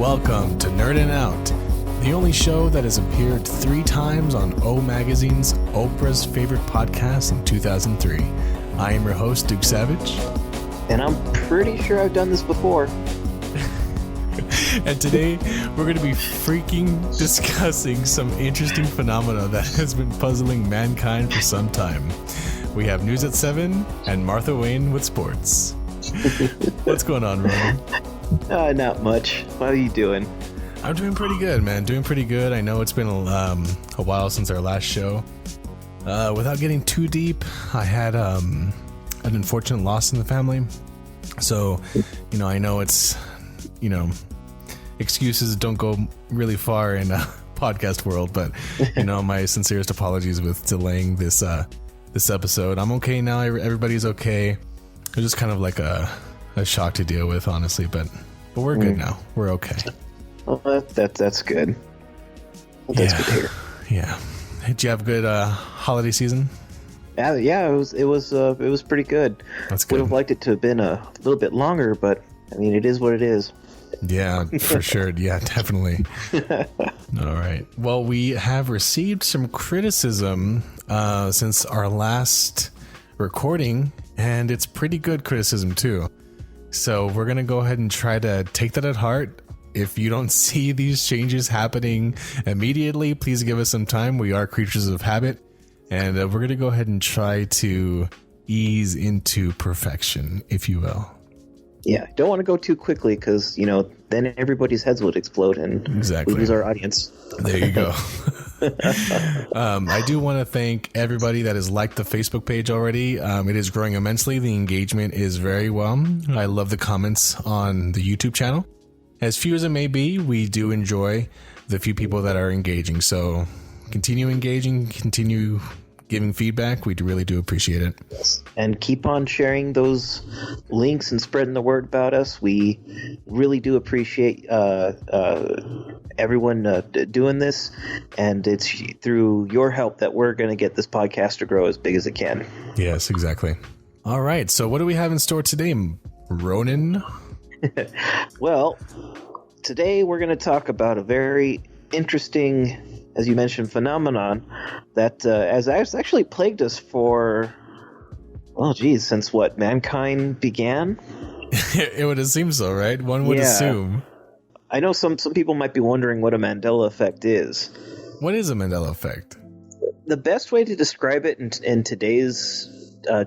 Welcome to Nerdin' Out, the only show that has appeared 3 times on O Magazine's Oprah's Favorite Podcast in 2003. I am your host, Duke Savage. And I'm pretty sure I've done this before. And today, we're going to be freaking discussing some interesting phenomena that has been puzzling mankind for some time. We have News at 7 and Martha Wayne with sports. What's going on, Ronnin? Not much. How are you doing? I'm doing pretty good, man. Doing pretty good. I know it's been a while since our last show. Without getting too deep, I had an unfortunate loss in the family. So, I know it's, excuses don't go really far in a podcast world, but, my sincerest apologies with delaying this episode. I'm okay now. Everybody's okay. It's just kind of like a shock to deal with, honestly, but we're good now. We're okay. Well, that's good. That's good to hear. Yeah. Did you have a good holiday season? Yeah, it was pretty good. That's good. Would have liked it to have been a little bit longer, but it is what it is. Yeah, for sure. Yeah, definitely. All right. Well, we have received some criticism since our last recording, and it's pretty good criticism too. So we're going to go ahead and try to take that at heart. If you don't see these changes happening immediately, please give us some time. We are creatures of habit, and we're going to go ahead and try to ease into perfection, if you will. Yeah, don't want to go too quickly because, then everybody's heads would explode and we lose our audience. There you go. I do want to thank everybody that has liked the Facebook page already. It is growing immensely. The engagement is very well. I love the comments on the YouTube channel. As few as it may be, we do enjoy the few people that are engaging. So continue engaging, continue giving feedback. We really do appreciate it. Yes. And keep on sharing those links and spreading the word about us. We really do appreciate everyone doing this, and it's through your help that we're going to get this podcast to grow as big as it can. Yes, exactly. All right, so what do we have in store today, Ronnin? Well, today we're going to talk about a very interesting, as you mentioned, phenomenon that has actually plagued us for, since what, mankind began? It would seem so, right? One would assume. I know some people might be wondering what a Mandela Effect is. What is a Mandela Effect? The best way to describe it in today's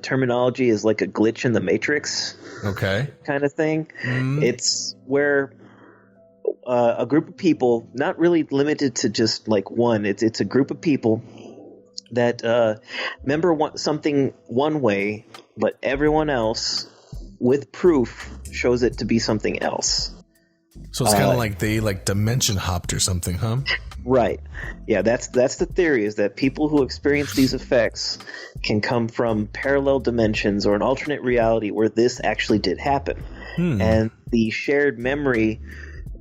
terminology is like a glitch in the Matrix. Okay. Kind of thing. Mm. It's where a group of people, not really limited to just like one, it's a group of people that remember something one way, but everyone else with proof shows it to be something else. So it's kind of like they dimension hopped or something, huh? Right. Yeah, that's the theory, is that people who experience these effects can come from parallel dimensions or an alternate reality where this actually did happen. And the shared memory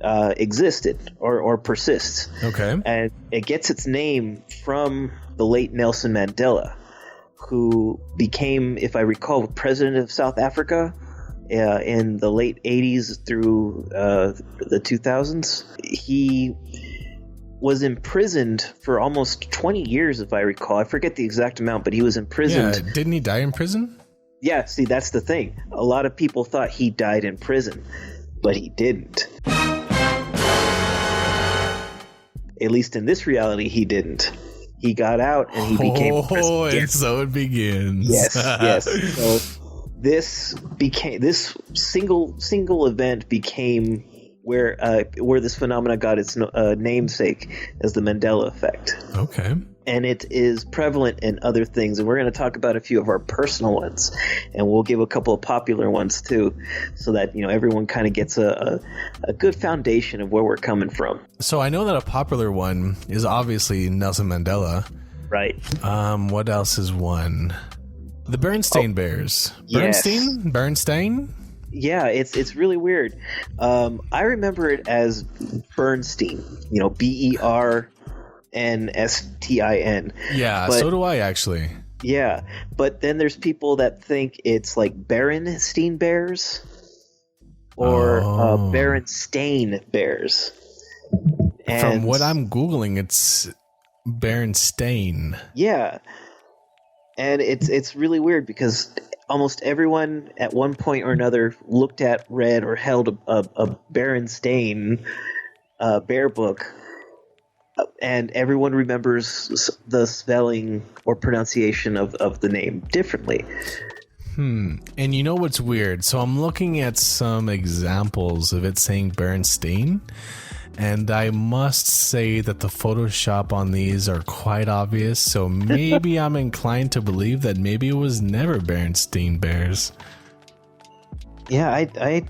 existed or persists. Okay. And it gets its name from the late Nelson Mandela, who became, if I recall, president of South Africa in the late 80s through the 2000s. He was imprisoned for almost 20 years, if I recall. I forget the exact amount, but he was imprisoned. Yeah, didn't he die in prison? Yeah, see, that's the thing. A lot of people thought he died in prison, but he didn't. At least in this reality, he didn't. He got out and he became president. Oh, and so it begins. Yes. So this single event became where this phenomena got its namesake as the Mandela Effect. Okay. And it is prevalent in other things, and we're going to talk about a few of our personal ones, and we'll give a couple of popular ones too, so that everyone kind of gets a good foundation of where we're coming from. So I know that a popular one is obviously Nelson Mandela. Right. What else is one? The Bernstein Bears. Bernstein? Bernstein? Yeah, it's really weird. I remember it as Bernstein. Bernstein. Yeah, but so do I actually. Yeah, but then there's people that think it's like Berenstein Bears or Berenstain Bears. And from what I'm Googling, it's Berenstain. Yeah. And it's really weird because almost everyone at one point or another looked at, read, or held a Berenstain bear book, and everyone remembers the spelling or pronunciation of the name differently. And you know what's weird? So I'm looking at some examples of it saying Berenstain, and I must say that the Photoshop on these are quite obvious, so maybe I'm inclined to believe that maybe it was never Berenstain Bears. Yeah, I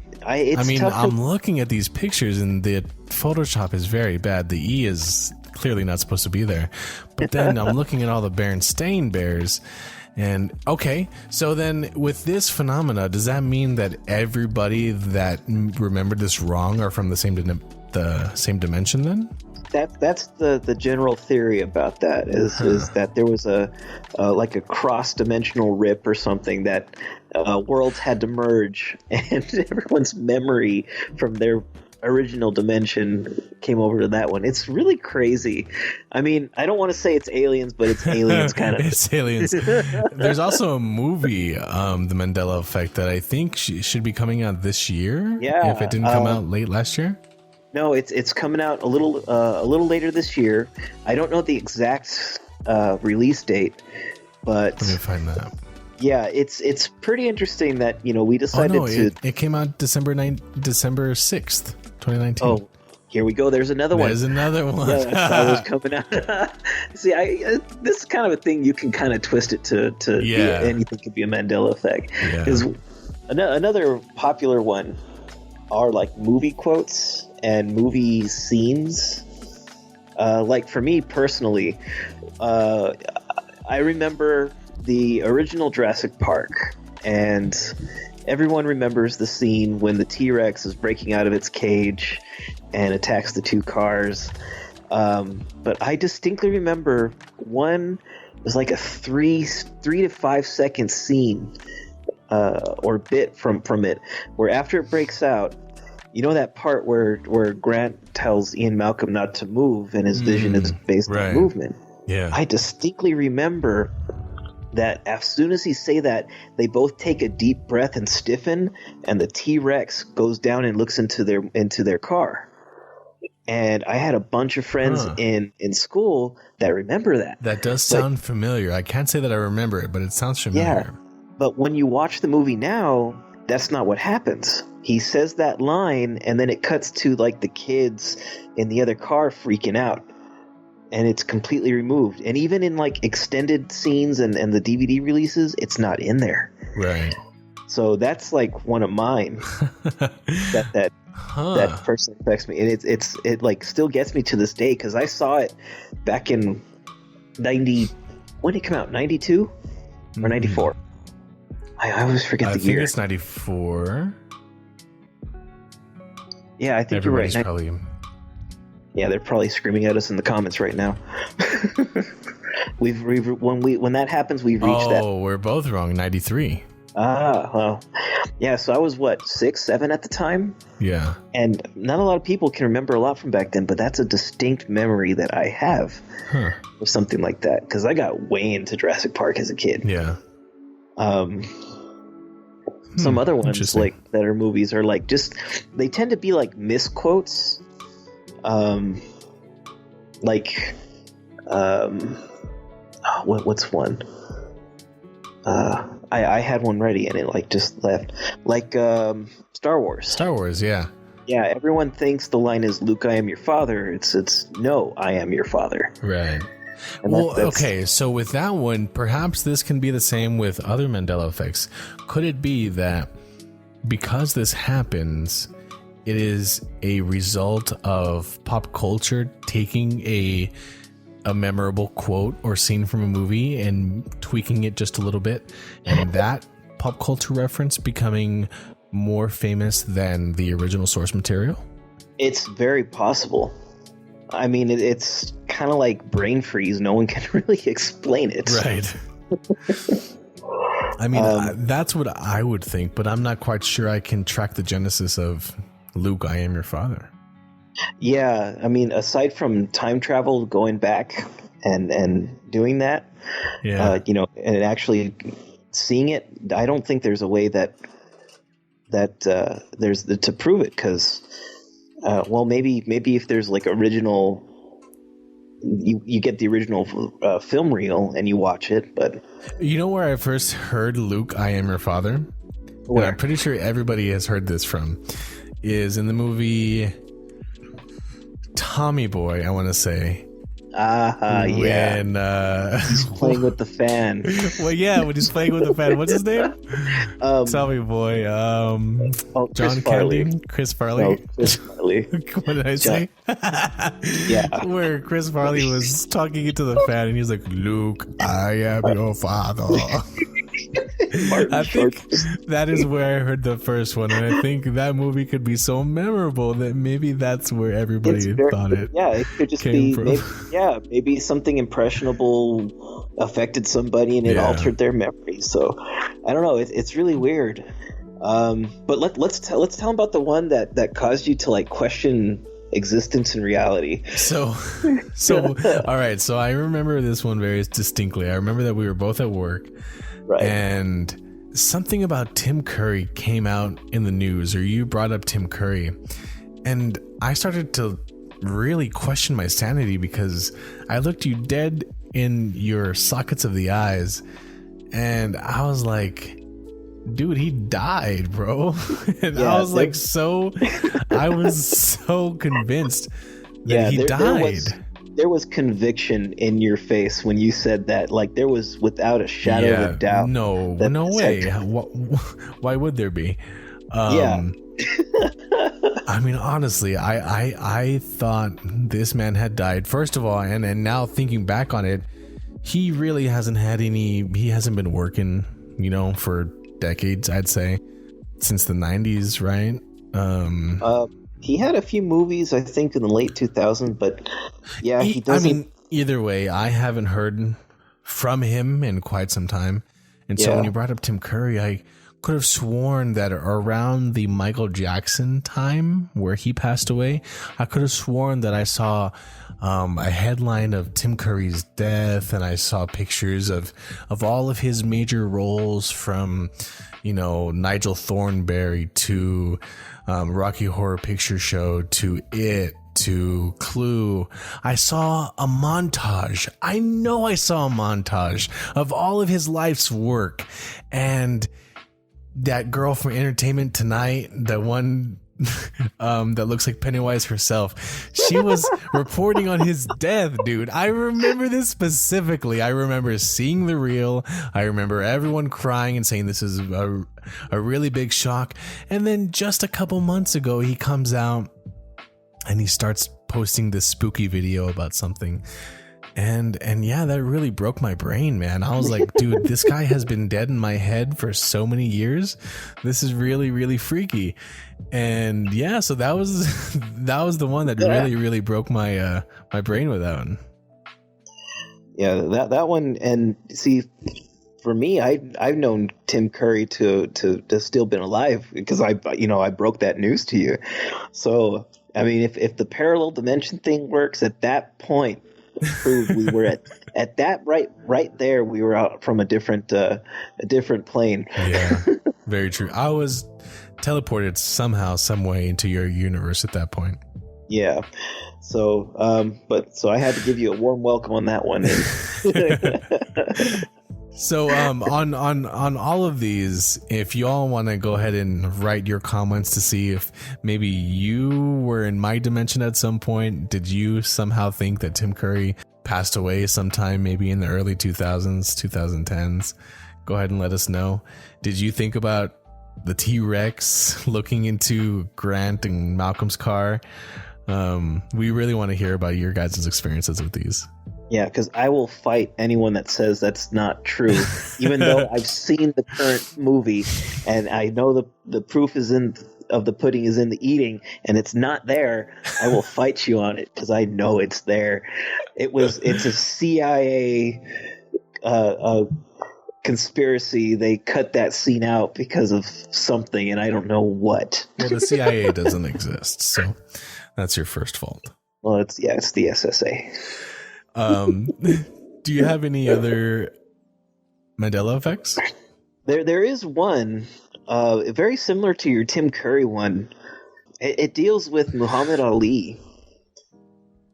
mean, I'm looking at these pictures and the Photoshop is very bad. The E is clearly not supposed to be there. But then I'm looking at all the Berenstain Bears, and okay, so then with this phenomena, does that mean that everybody that remembered this wrong are from the same dimension then? That's the general theory about that is that there was a like a cross-dimensional rip or something that worlds had to merge, and everyone's memory from their original dimension came over to that one. It's really crazy. I mean, I don't want to say it's aliens, but it's aliens kind of. It's aliens. There's also a movie, The Mandela Effect, that I think should be coming out this year. Yeah, if it didn't come out late last year. No, it's coming out a little later this year. I don't know the exact release date, but let me find that. Yeah, it's pretty interesting that we decided to. It came out December 6th, 2019. Oh, here we go. There's another one. There's another one. Yeah, that was coming out. See, this is kind of a thing you can kind of twist it to be anything could be a Mandela effect. Because another popular one are like movie quotes and movie scenes. Like for me personally, I remember the original Jurassic Park, and everyone remembers the scene when the T-Rex is breaking out of its cage and attacks the two cars. But I distinctly remember one was like a 3 to 5 second scene or bit from it, where after it breaks out, that part where Grant tells Ian Malcolm not to move and his vision is based on movement. Yeah, I distinctly remember that as soon as he say that, they both take a deep breath and stiffen, and the T-Rex goes down and looks into their car. And I had a bunch of friends in school that remember that. That does sound familiar. I can't say that I remember it, but it sounds familiar. Yeah, but when you watch the movie now, that's not what happens. He says that line, and then it cuts to like the kids in the other car freaking out. And it's completely removed. And even in like extended scenes and the DVD releases, it's not in there. Right. So that's like one of mine that person affects me. And it like still gets me to this day, because I saw it back in 90. When did it come out? 92 or 94? I always forget the year. I think it's 94. Yeah, I think everybody's you're right. Yeah, they're probably screaming at us in the comments right now. When that happens, we've reached that. Oh, we're both wrong. 93. Well, yeah. So I was 6, 7 at the time. Yeah. And not a lot of people can remember a lot from back then, but that's a distinct memory that I have of something like that, because I got way into Jurassic Park as a kid. Yeah. Some other ones like that are movies are like they tend to be like misquotes. What's one? I had one ready and it like just left. Like Star Wars. Star Wars, yeah. Yeah, everyone thinks the line is "Luke, I am your father." It's "No, I am your father." Right. And okay, so with that one, perhaps this can be the same with other Mandela effects. Could it be that because this happens, it is a result of pop culture taking a memorable quote or scene from a movie and tweaking it just a little bit, and that pop culture reference becoming more famous than the original source material? It's very possible. I mean, it's kind of like brain freeze. No one can really explain it. Right. I mean, that's what I would think, but I'm not quite sure I can track the genesis of Luke, I am your father. Yeah, I mean, aside from time travel, going back and doing that, and actually seeing it, I don't think there's a way that there's to prove it, because maybe if there's like original, you get the original film reel and you watch it. But you know where I first heard Luke, I am your father? Where? And I'm pretty sure everybody has heard this from, is in the movie Tommy Boy, I want to say. Yeah. When he's playing with the fan. Well, yeah, when he's playing with the fan. What's his name? Tommy Boy. John Candy? Chris Farley? No, Chris Farley. What did I say? Yeah. Where Chris Farley was talking into the fan and he was like, Luke, I am your father. I think that is where I heard the first one, and I think that movie could be so memorable that maybe that's where everybody thought it. Yeah, it could just be. Maybe something impressionable affected somebody and it altered their memory. So I don't know. It's really weird. But let's tell them about the one that caused you to like question existence and reality. So all right. So I remember this one very distinctly. I remember that we were both at work. Right. And something about Tim Curry came out in the news, or you brought up Tim Curry, and I started to really question my sanity because I looked you dead in your sockets of the eyes and I was like, dude, he died, bro. And I was like, I was so convinced that he died. There was conviction in your face when you said that. Like, there was without a shadow of a doubt. No way. Why would there be? Yeah. I mean, honestly, I thought this man had died. First of all, and now thinking back on it, he really hasn't been working, for decades, I'd say, since the 90s, right? He had a few movies, I think, in the late 2000s, but yeah, he doesn't. I mean, either way, I haven't heard from him in quite some time. And so when you brought up Tim Curry, I could have sworn that around the Michael Jackson time where he passed away, I could have sworn that I saw a headline of Tim Curry's death, and I saw pictures of all of his major roles from, Nigel Thornberry to Rocky Horror Picture Show to It to Clue. I saw a montage. I know I saw a montage of all of his life's work. And that girl from Entertainment Tonight, the one that looks like Pennywise herself, she was reporting on his death, dude. I remember this specifically. I remember seeing the reel. I remember everyone crying and saying this is a really big shock. And then just a couple months ago, he comes out and he starts posting this spooky video about something. And yeah, that really broke my brain, man. I was like, dude, this guy has been dead in my head for so many years. This is really, really freaky. And yeah, so that was the one that really, really broke my my brain with that one. Yeah, that one. And see, for me, I've known Tim Curry to still been alive because I broke that news to you. So I mean, if the parallel dimension thing works at that point, proved we were at that right there, we were out from a different plane. Yeah, very true. I was teleported somehow, some way into your universe at that point. Yeah. So I had to give you a warm welcome on that one. So on all of these, if you all want to go ahead and write your comments to see if maybe you were in my dimension at some point, did you somehow think that Tim Curry passed away sometime maybe in the early 2000s, 2010s? Go ahead and let us know. Did you think about the T-Rex looking into Grant and Malcolm's car? We really want to hear about your guys' experiences with these. Yeah, because I will fight anyone that says that's not true, even though I've seen the current movie and I know the proof of the pudding is in the eating, and it's not there. I will fight you on it because I know it's there. It's a CIA conspiracy, they cut that scene out because of something, and I don't know what. Well, the CIA doesn't exist, so that's your first fault. Well, it's the SSA. Do you have any other Mandela effects? There is one, very similar to your Tim Curry one. It deals with Muhammad Ali.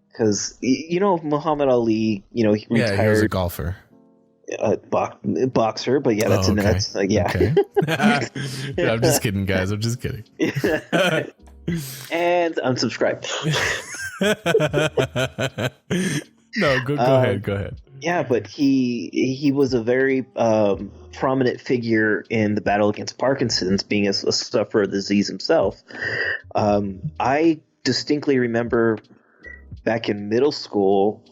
Because, Muhammad Ali, he retired. Yeah, he was a golfer. Boxer, but yeah, that's yeah. Okay. No, I'm just kidding, guys. I'm just kidding. And unsubscribe. No, go ahead. Go ahead. Yeah, but he was a very prominent figure in the battle against Parkinson's, being a sufferer of the disease himself. I distinctly remember back in middle school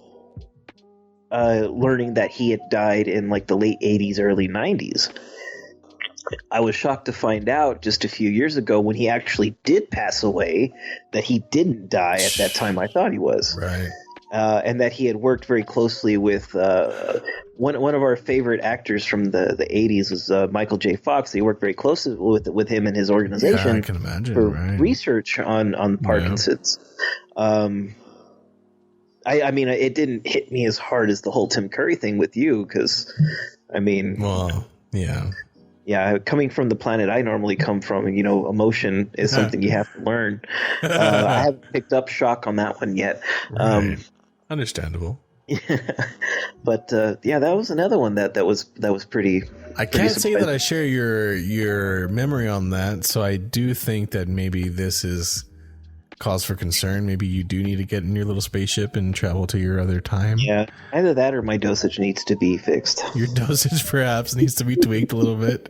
learning that he had died in like the late 80s, early 90s. I was shocked to find out just a few years ago when he actually did pass away that he didn't die at that time I thought he was. Right. And that he had worked very closely with one of our favorite actors from the 80s was Michael J. Fox. He worked very closely with him and his organization. Yeah, I can imagine, for right. research on Parkinson's. Yeah. I mean, it didn't hit me as hard as the whole Tim Curry thing with you, because, I mean... Well, yeah. Yeah, coming from the planet I normally come from, emotion is something you have to learn. I haven't picked up shock on that one yet. Right. Understandable. But that was another one that was pretty. I can't say that I share your memory on that, so I do think that maybe this is cause for concern. Maybe you do need to get in your little spaceship and travel to your other time. Yeah, either that or my dosage needs to be fixed. Your dosage perhaps needs to be tweaked a little bit.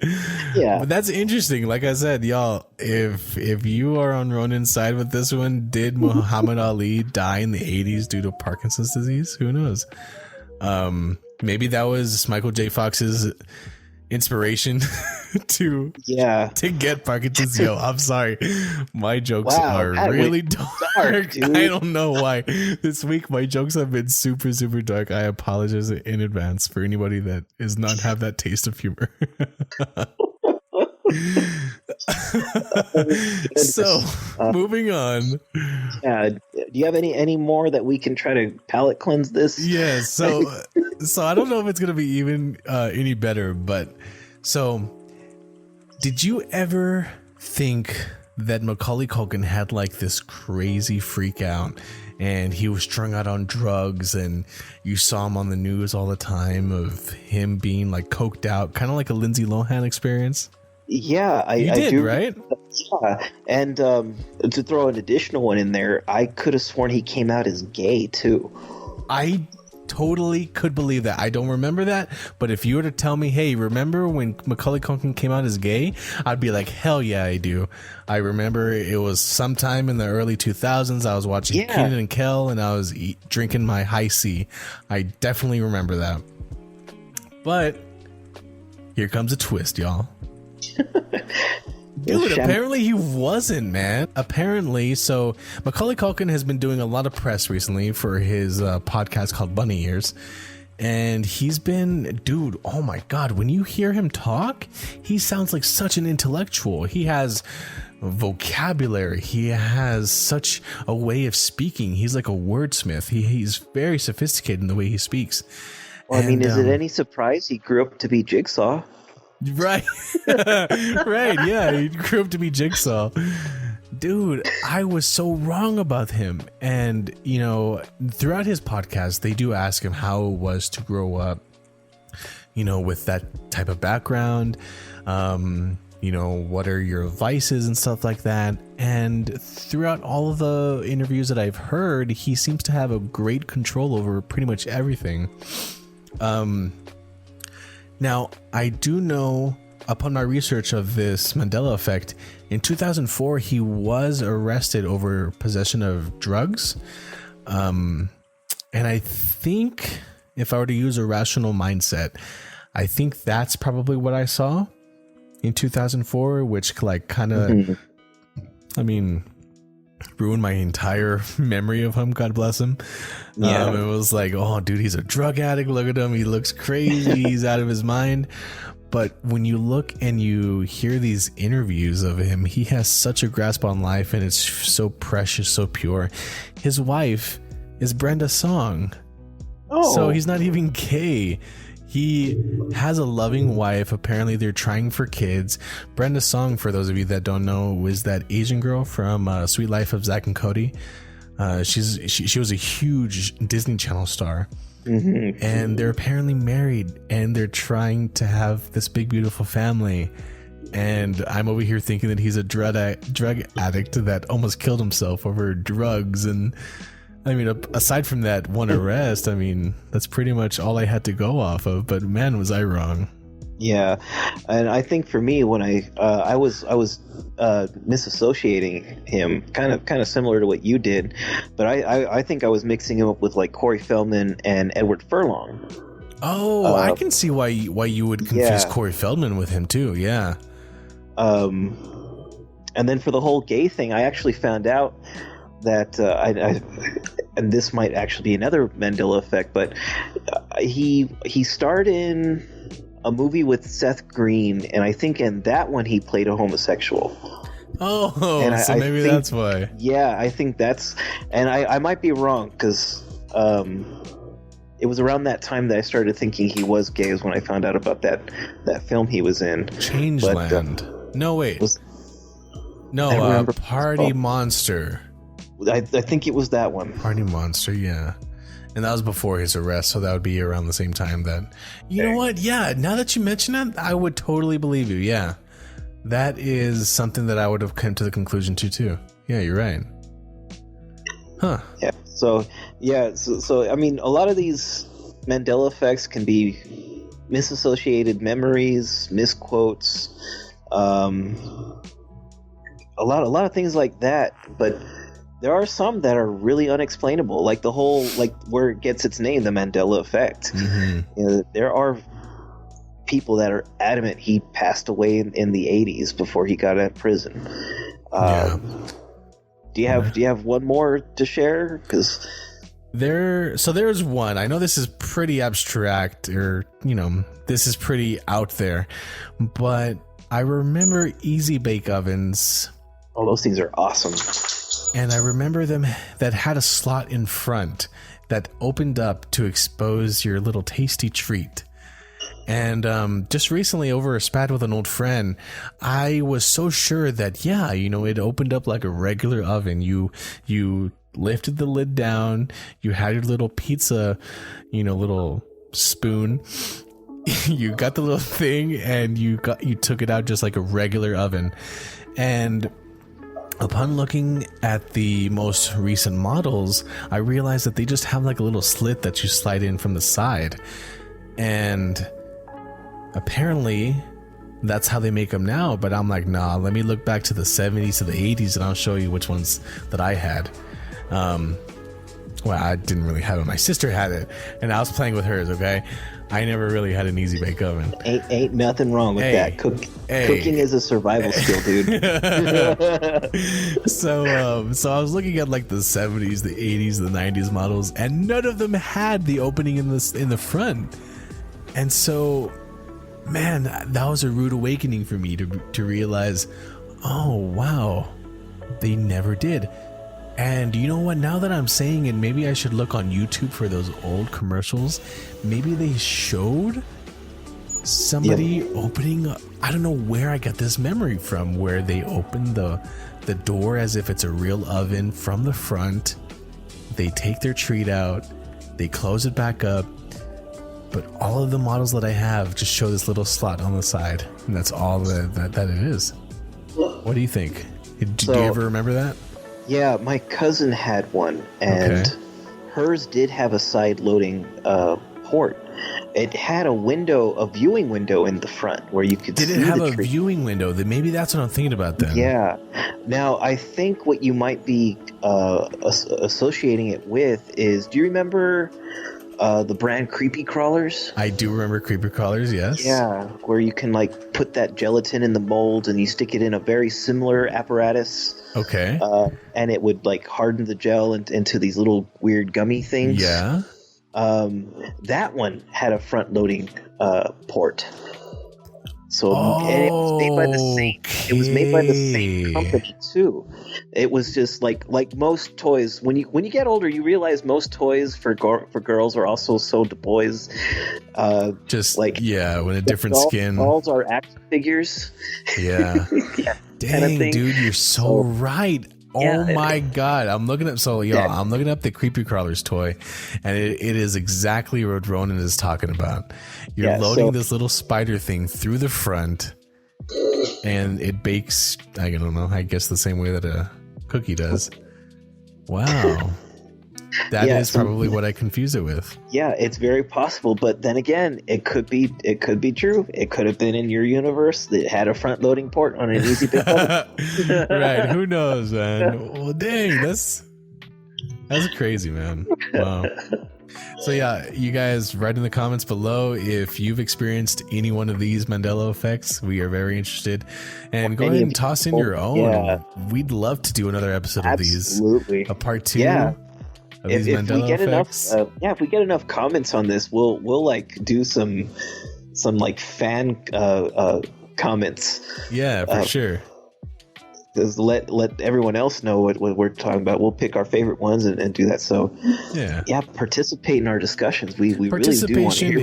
Yeah, but that's interesting. Like I said, y'all, if you are on Ronnin's side with this one, did Muhammad Ali die in the 80s due to Parkinson's disease? Who knows? Maybe that was Michael J. Fox's inspiration to get Parkinson's. Yo, I'm sorry, my jokes are really dark, dude. I don't know why this week my jokes have been super dark. I apologize in advance for anybody that does not have that taste of humor. So moving on. Do you have any more that we can try to palate cleanse this? Yeah, so I don't know if it's gonna be even any better, but so did you ever think that Macaulay Culkin had like this crazy freak out and he was strung out on drugs, and you saw him on the news all the time of him being like coked out, kind of like a Lindsay Lohan experience? Yeah, I did, do, right? Yeah, and to throw an additional one in there, I could have sworn he came out as gay too. I totally could believe that. I don't remember that, but if you were to tell me, hey, remember when Macaulay Culkin came out as gay? I'd be like, hell yeah, I do. I remember it was sometime in the early 2000s. I was watching Kenan and Kel, and I was drinking my high C. I definitely remember that. But here comes a twist, y'all. Dude, apparently he wasn't, man. Apparently, so Macaulay Culkin has been doing a lot of press recently for his podcast called Bunny Ears. And he's been, dude, oh my God, when you hear him talk, he sounds like such an intellectual. He has vocabulary. He has such a way of speaking. He's like a wordsmith. He's very sophisticated in the way he speaks. Well, I mean, is it any surprise he grew up to be Jigsaw? Right. Right. Yeah. He grew up to be Jigsaw. Dude, I was so wrong about him. And, throughout his podcast, they do ask him how it was to grow up, with that type of background. What are your vices and stuff like that. And throughout all of the interviews that I've heard, he seems to have a great control over pretty much everything. Now, I do know, upon my research of this Mandela Effect, in 2004, he was arrested over possession of drugs. And I think if I were to use a rational mindset, I think that's probably what I saw in 2004, which like kind of, I mean, ruined my entire memory of him. God bless him. Yeah. It was like, oh, dude, he's a drug addict. Look at him. He looks crazy. He's out of his mind. But when you look and you hear these interviews of him, he has such a grasp on life, and it's so precious, so pure. His wife is Brenda Song. Oh. So he's not even gay. He has a loving wife. Apparently, they're trying for kids. Brenda Song, for those of you that don't know, was that Asian girl from Sweet Life of Zack and Cody. She was a huge Disney Channel star. Mm-hmm. And they're apparently married, and they're trying to have this big, beautiful family. And I'm over here thinking that he's a drug addict that almost killed himself over drugs. And I mean, aside from that one arrest, I mean, that's pretty much all I had to go off of. But man, was I wrong. Yeah, and I think for me, when I was misassociating him, kind of similar to what you did, but I think I was mixing him up with like Corey Feldman and Edward Furlong. Oh, I can see why you would confuse Corey Feldman with him too. Yeah. And then for the whole gay thing, I actually found out that and this might actually be another Mandela effect, but he starred in a movie with Seth Green, and I think in that one he played a homosexual. Oh, and so maybe that's why. Yeah, I think that's, and I might be wrong, because it was around that time that I started thinking he was gay, is when I found out about that film he was in. Changeland. No, wait. Party Monster. I think it was that one. Party Monster, yeah. And that was before his arrest, so that would be around the same time that... You know what? Yeah, now that you mention it, I would totally believe you, yeah. That is something that I would have come to the conclusion to, too. Yeah, you're right. Huh. Yeah, so I mean, a lot of these Mandela effects can be misassociated memories, misquotes, a lot of things like that, but... There are some that are really unexplainable, like the whole, like where it gets its name, the Mandela Effect. Mm-hmm. You know, there are people that are adamant he passed away in the 80s before he got out of prison. Do you have one more to share? Because there's one. I know this is pretty abstract, or this is pretty out there, but I remember easy bake ovens. Oh, those things are awesome. And I remember them that had a slot in front that opened up to expose your little tasty treat. And just recently, over a spat with an old friend, I was so sure that, it opened up like a regular oven. You lifted the lid down, you had your little pizza, little spoon. You got the little thing, and you took it out just like a regular oven. And upon looking at the most recent models, I realized that they just have like a little slit that you slide in from the side. And apparently that's how they make them now. But I'm like, nah, let me look back to the 70s to the 80s and I'll show you which ones that I had. Well, I didn't really have it. My sister had it, and I was playing with hers, okay? I never really had an easy bake oven. Ain't nothing wrong with that. Cooking is a survival skill, dude. So I was looking at like the 70s, the 80s, the 90s models, and none of them had the opening in the front. And so, man, that was a rude awakening for me to realize, oh wow, they never did. And you know what? Now that I'm saying it, maybe I should look on YouTube for those old commercials. Maybe they showed somebody opening up. I don't know where I got this memory from, where they open the door as if it's a real oven from the front. They take their treat out, they close it back up. But all of the models that I have just show this little slot on the side, and that's all that it is. What do you think? Do you ever remember that? Yeah, my cousin had one, and hers did have a side-loading port. It had a viewing window in the front where you could see the tree. Did it have a viewing window? Maybe that's what I'm thinking about then. Yeah. Now, I think what you might be associating it with is, do you remember the brand Creepy Crawlers. I do remember creeper crawlers, yes. Yeah, where you can like put that gelatin in the mold and you stick it in a very similar apparatus. Okay. And it would like harden the gel into these little weird gummy things. Yeah. That one had a front-loading port. So and it was made by the same. It was made by the same company too. It was just like most toys. When you get older, you realize most toys for girls are also sold to boys. Just like with a different skin. Dolls are action figures. Yeah. Yeah. Dang, kind of thing. dude, you're so right. Oh my god, I'm looking up the Creepy Crawlers toy, and it is exactly what Ronnin is talking about. You're loading this little spider thing through the front, and it bakes, I don't know, I guess the same way that a cookie does. Wow. That is probably what I confuse it with. Yeah, it's very possible, but then again, it could be true. It could have been in your universe that had a front-loading port on an easy bit. Right? Who knows, man? Well, dang, that's crazy, man. Wow. So yeah, you guys write in the comments below if you've experienced any one of these Mandela effects. We are very interested, and go ahead and toss in your own. Yeah. We'd love to do another episode of these. Absolutely, a part 2. Yeah. If we get effects. if we get enough comments on this, we'll like do some like fan comments. Yeah, for sure. Just let everyone else know what we're talking about. We'll pick our favorite ones and do that. So yeah, participate in our discussions. We really do want to hear. Participation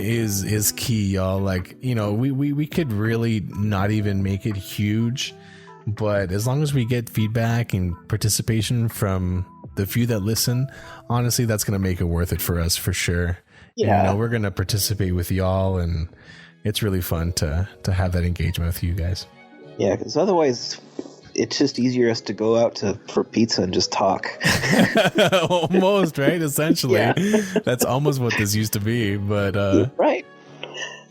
is key, y'all. Like, we could really not even make it huge, but as long as we get feedback and participation from the few that listen, honestly, that's going to make it worth it for us, for sure. Yeah. And, we're going to participate with y'all, and it's really fun to have that engagement with you guys. Yeah, because otherwise it's just easier us to go out for pizza and just talk. Almost, right? Essentially. Yeah. That's almost what this used to be, but right.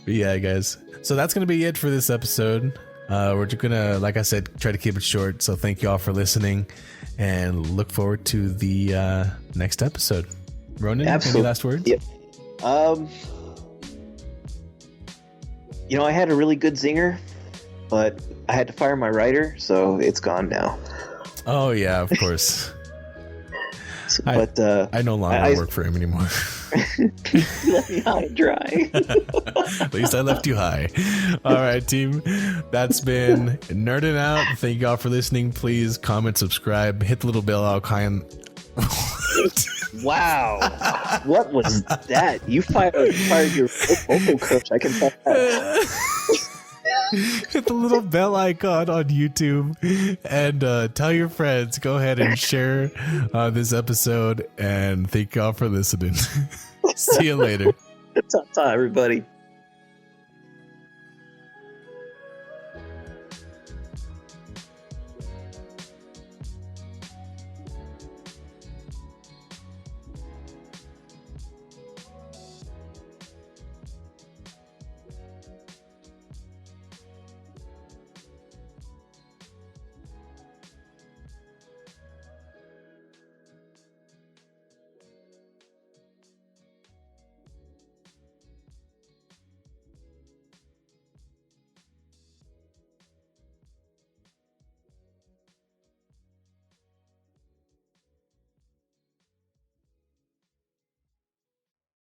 But yeah, guys. So that's going to be it for this episode. We're just going to, like I said, try to keep it short. So thank you all for listening, and look forward to the next episode. Ronnin, any last words? Yep. I had a really good zinger, but I had to fire my writer, so it's gone now. Oh yeah, of course. But I no longer work for him anymore. You left me high and dry. At least I left you high. All right, team. That's been Nerding Out. Thank you all for listening. Please comment, subscribe, hit the little bell icon. Wow. What was that? You fired your vocal coach. I can tell that. Hit the little bell icon on YouTube and tell your friends. Go ahead and share this episode, and thank y'all for listening. See you later. Ta-ta, everybody.